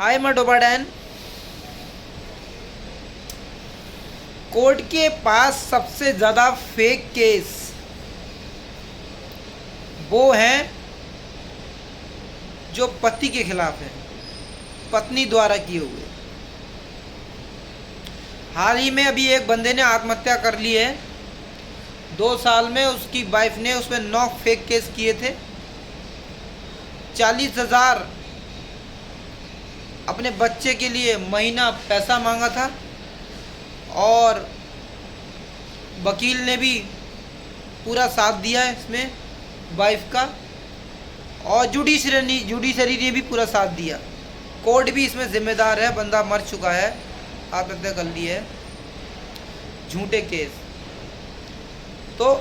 हाय मडोबाडैन। Court के पास सबसे ज़्यादा फेक केस वो हैं जो पति के खिलाफ हैं, पत्नी द्वारा किए हुए। हाल ही में अभी एक बंदे ने आत्महत्या कर ली है। 2 साल में उसकी वाइफ ने उसमें 9 फेक केस किए थे। 40,000 अपने बच्चे के लिए महीना पैसा मांगा था और वकील ने भी पूरा साथ दिया है इसमें वाइफ का, और जुडिशरी ने भी पूरा साथ दिया। कोर्ट भी इसमें जिम्मेदार है। बंदा मर चुका है, आत्महत्या कर ली है, झूठे केस। तो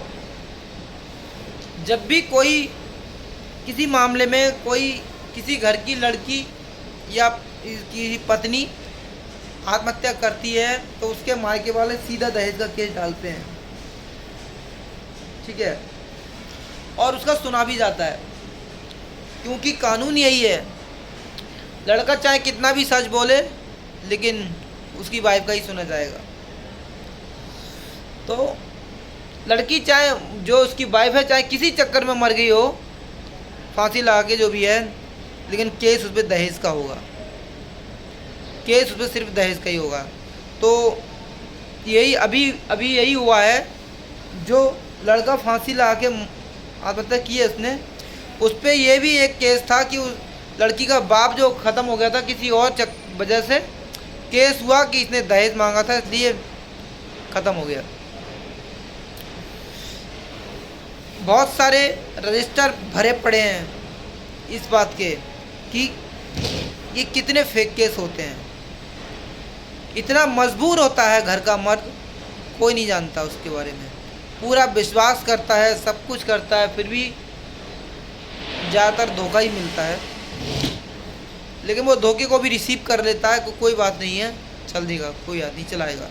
जब भी कोई किसी मामले में कोई किसी घर की लड़की या की पत्नी आत्महत्या करती है तो उसके मायके वाले सीधा दहेज का केस डालते हैं, ठीक है, और उसका सुना भी जाता है, क्योंकि कानून यही है। लड़का चाहे कितना भी सच बोले लेकिन उसकी वाइफ का ही सुना जाएगा। तो लड़की चाहे जो उसकी वाइफ है चाहे किसी चक्कर में मर गई हो, फांसी लगा के जो भी है, लेकिन केस उस पर दहेज का होगा, केस उस पर सिर्फ दहेज का ही होगा। तो यही अभी यही हुआ है। जो लड़का फांसी लगा के आत्महत्या की है उसने, उस पर यह भी एक केस था कि उस लड़की का बाप जो ख़त्म हो गया था किसी और वजह से, केस हुआ कि इसने दहेज मांगा था इसलिए ख़त्म हो गया। बहुत सारे रजिस्टर भरे पड़े हैं इस बात के कि ये कितने फेक केस होते हैं। इतना मजबूर होता है घर का मर्द, कोई नहीं जानता उसके बारे में। पूरा विश्वास करता है, सब कुछ करता है, फिर भी ज़्यादातर धोखा ही मिलता है। लेकिन वो धोखे को भी रिसीव कर लेता है, कोई बात नहीं है, चल देगा, कोई बात नहीं, चलाएगा।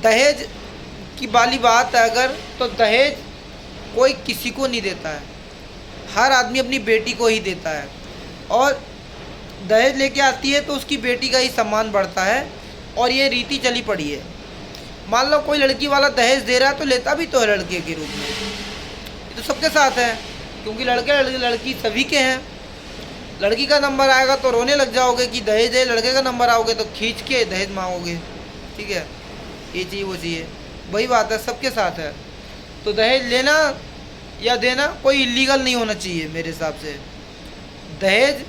दहेज की वाली बात है अगर, तो दहेज कोई किसी को नहीं देता है, हर आदमी अपनी बेटी को ही देता है। और दहेज लेके आती है तो उसकी बेटी का ही सम्मान बढ़ता है, और ये रीति चली पड़ी है। मान लो कोई लड़की वाला दहेज दे रहा है तो लेता भी तो है लड़के के रूप में, ये तो सबके साथ है, क्योंकि लड़की सभी के हैं। लड़की का नंबर आएगा तो रोने लग जाओगे कि दहेज है, लड़के का नंबर आओगे तो खींच के दहेज मांगोगे, ठीक है, ये चाहिए वो चाहिए, वही बात है, सबके साथ है। तो दहेज लेना या देना कोई इलीगल नहीं होना चाहिए मेरे हिसाब से। दहेज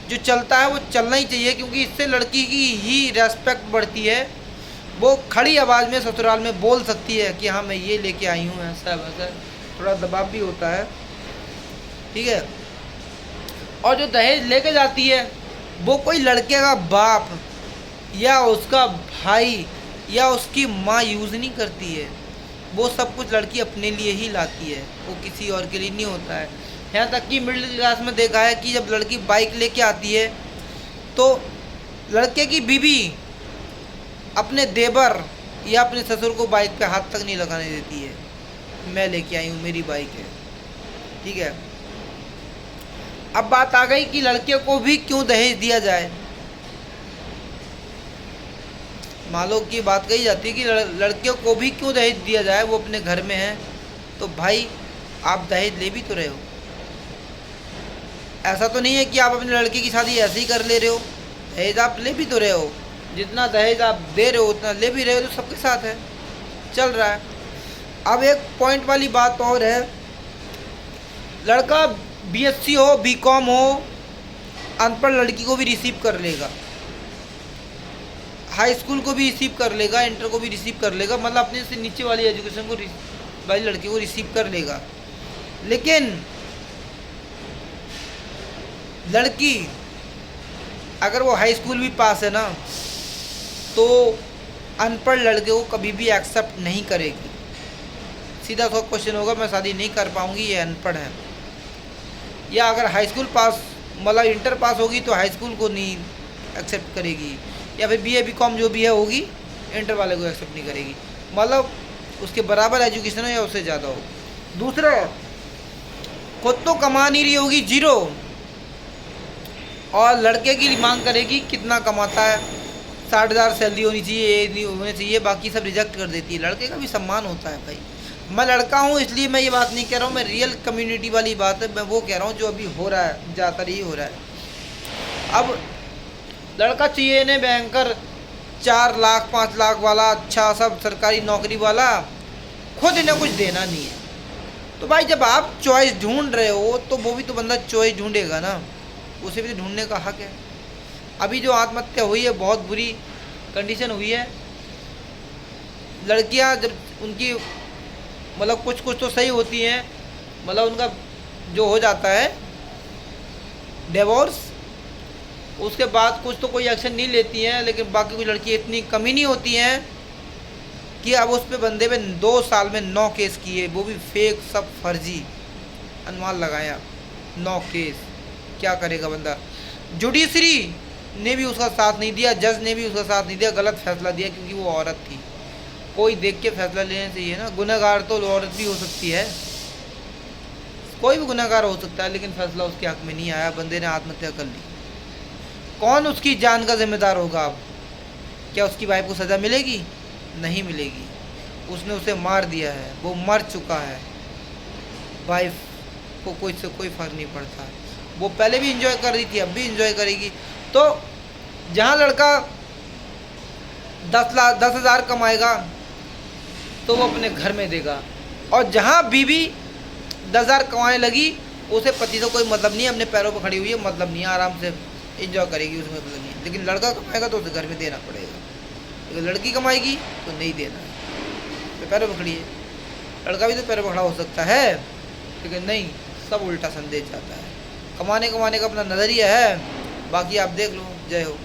जो चलता है वो चलना ही चाहिए, क्योंकि इससे लड़की की ही रेस्पेक्ट बढ़ती है। वो खड़ी आवाज़ में ससुराल में बोल सकती है कि हाँ मैं ये लेके आई हूँ, ऐसा वैसा, थोड़ा दबाव भी होता है, ठीक है। और जो दहेज लेके जाती है वो कोई लड़के का बाप या उसका भाई या उसकी माँ यूज़ नहीं करती है। वो सब कुछ लड़की अपने लिए ही लाती है, वो किसी और के लिए नहीं होता है। यहाँ तक कि मिडिल क्लास में देखा है कि जब लड़की बाइक लेके आती है तो लड़के की बीवी अपने देवर या अपने ससुर को बाइक पे हाथ तक नहीं लगाने देती है, मैं लेके आई हूँ, मेरी बाइक है, ठीक है। अब बात आ गई कि लड़के को भी क्यों दहेज दिया जाए। मान लो कि बात कही जाती है कि लड़कियों को भी क्यों दहेज दिया जाए, वो अपने घर में है, तो भाई आप दहेज ले भी तो रहे हो। ऐसा तो नहीं है कि आप अपने लड़के की शादी ऐसे ही कर ले रहे हो, दहेज आप ले भी तो रहे हो। जितना दहेज आप दे रहे हो उतना ले भी रहे हो, तो सबके साथ है, चल रहा है। अब एक पॉइंट वाली बात और है, लड़का बीएससी हो, बीकॉम हो, अनपढ़ लड़की को भी रिसीव कर लेगा, हाई स्कूल को भी रिसीव कर लेगा, इंटर को भी रिसीव कर लेगा, मतलब अपने से नीचे वाली एजुकेशन को वाली लड़की को रिसीव कर लेगा। लेकिन लड़की अगर वो हाई स्कूल भी पास है ना, तो अनपढ़ लड़के को कभी भी एक्सेप्ट नहीं करेगी। सीधा सा क्वेश्चन होगा, मैं शादी नहीं कर पाऊंगी, ये अनपढ़ है। या अगर हाई स्कूल पास मतलब इंटर पास होगी तो हाई स्कूल को नहीं एक्सेप्ट करेगी, या फिर बीए बीकॉम जो भी है होगी, इंटर वाले को एक्सेप्ट नहीं करेगी, मतलब उसके बराबर एजुकेशन हो या उससे ज़्यादा हो। दूसरा, खुद तो कमा नहीं रही होगी, जीरो, और लड़के की मांग करेगी कितना कमाता है, 60,000 सैलरी होनी चाहिए, ये नहीं होनी चाहिए, बाकी सब रिजेक्ट कर देती है। लड़के का भी सम्मान होता है भाई। मैं लड़का हूँ इसलिए मैं ये बात नहीं कह रहा हूँ, मैं रियल कम्युनिटी वाली बात है, मैं वो कह रहा हूँ जो अभी हो रहा है, ज़्यादातर ही हो रहा है। अब लड़का चाहिए इन्हें बैंकर, 4 लाख 5 लाख वाला, अच्छा सब सरकारी नौकरी वाला, खुद इन्हें कुछ देना नहीं है। तो भाई जब आप चॉइस ढूंढ रहे हो तो वो भी तो बंदा चॉइस ढूंढेगा ना, उसे भी तो ढूंढने का हक है। अभी जो आत्महत्या हुई है बहुत बुरी कंडीशन हुई है। लड़कियां जब उनकी मतलब कुछ कुछ तो सही होती हैं, मतलब उनका जो हो जाता है डिवोर्स, उसके बाद कुछ तो कोई एक्शन नहीं लेती हैं, लेकिन बाकी कुछ लड़की इतनी कमी नहीं होती हैं कि अब उस पे बंदे पे 2 साल में 9 केस किए, वो भी फेक, सब फर्जी, अनुमान लगाया 9 केस। क्या करेगा बंदा। जुडिशरी ने भी उसका साथ नहीं दिया, जज ने भी उसका साथ नहीं दिया, गलत फैसला दिया क्योंकि वो औरत थी। कोई देख के फैसला लेना चाहिए ना। गुनहगार तो औरत भी हो सकती है, कोई भी गुनहगार हो सकता है, लेकिन फैसला उसके हक में नहीं आया, बंदे ने आत्महत्या कर ली। कौन उसकी जान का जिम्मेदार होगा अब। क्या उसकी वाइफ को सज़ा मिलेगी? नहीं मिलेगी। उसने उसे मार दिया है, वो मर चुका है। वाइफ को कोई से कोई फ़र्क नहीं पड़ता, वो पहले भी इंजॉय कर रही थी, अब भी इंजॉय करेगी। तो जहाँ लड़का 10,000 कमाएगा तो वो अपने घर में देगा, और जहाँ बीवी 10,000 कमाने लगी उसे पति से कोई मतलब नहीं है, अपने पैरों पर खड़ी हुई है, मतलब नहीं है, आराम से इंजॉय करेगी, उसमें मतलब नहीं है। लेकिन लड़का कमाएगा तो उसे घर में देना पड़ेगा, लेकिन लड़की कमाएगी तो नहीं देना है, तो पैरों पर खड़ी है। लड़का भी तो पैरों पर खड़ा हो सकता है, लेकिन नहीं, सब उल्टा संदेश जाता है। कमाने का अपना नज़रिया है, बाकी आप देख लो। जय हो।